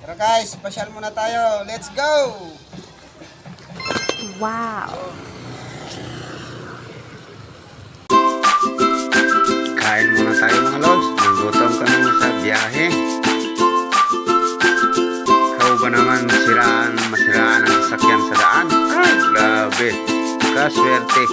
Tara guys, pasyal muna tayo. Let's go! Wow! Kain muna tayo mga lods. Nagutom kami sa biyahe. Ikaw ba naman masiraan ang sasakyan sa daan? Ay, grabe. Kaswerte.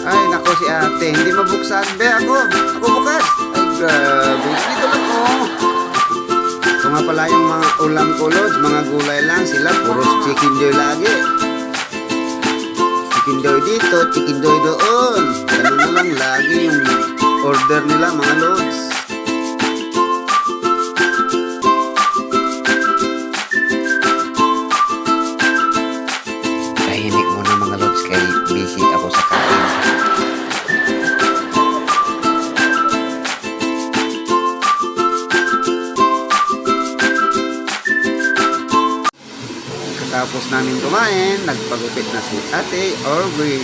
Ay, nako si ate. Hindi mabuksan. Be, ako bukas. Ay, grabe. Dito lang, oh. Ito nga pala yung mga ulam ko, lods. Mga gulay lang sila. Puros chicken joy lagi. Chicken joy dito, chicken joy doon. Ganun na lang lagi yung order nila, mga lods. Tahimik muna mga lods kay busy ako sa kain. Tapos namin kumain, nagpagupit na si Ate Aubrey.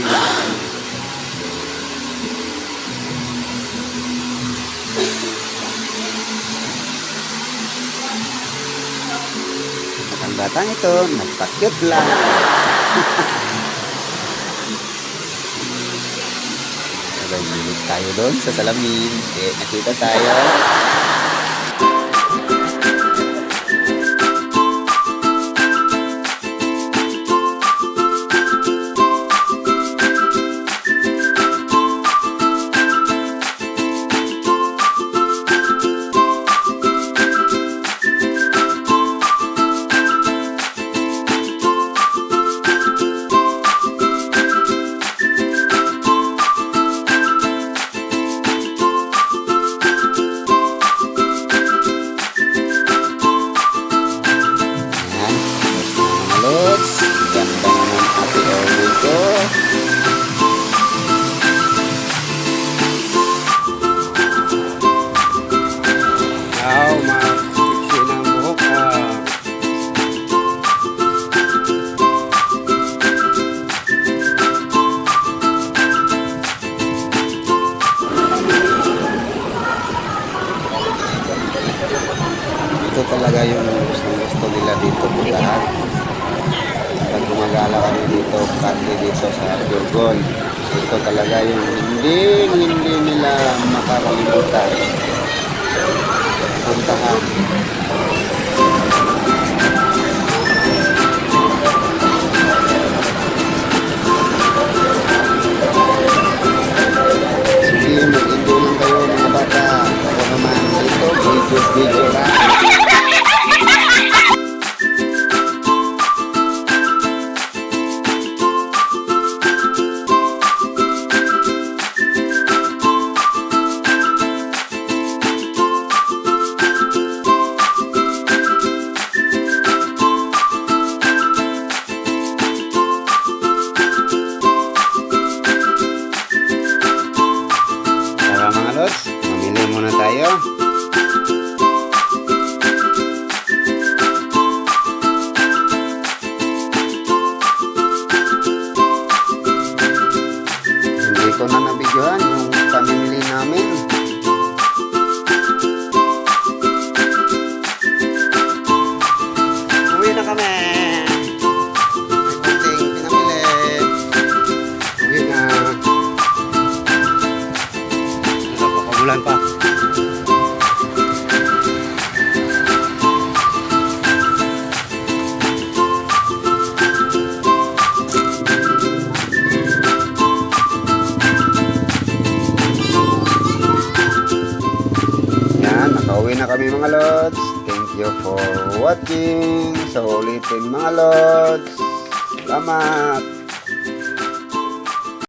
Ang batang ito, nagpa-cute lang. Sabay sinig tayo doon sa salamin. Okay, nakita tayo. Lods, ganda naman Ate Aubrey ko. Wow, makikisi ng buhok Ito talaga yung gusto nila dito puntahan. Pag gumagala kami dito, party dito sa Durgon, ito talaga yung hindi nila makakalimutan puntahan. Sige, mag-enjoy lang kayo mga bata. Ako naman dito, video lang. Mga lods, mamili muna tayo. Hindi ko na nabidyohan yung pamimili namin. Uwi na kami. May konting pinamili. Uwi na. Bulan pa. Yan, nakauwi na kami mga lods. Thank you for watching. Sa ulitin mga lods. Salamat.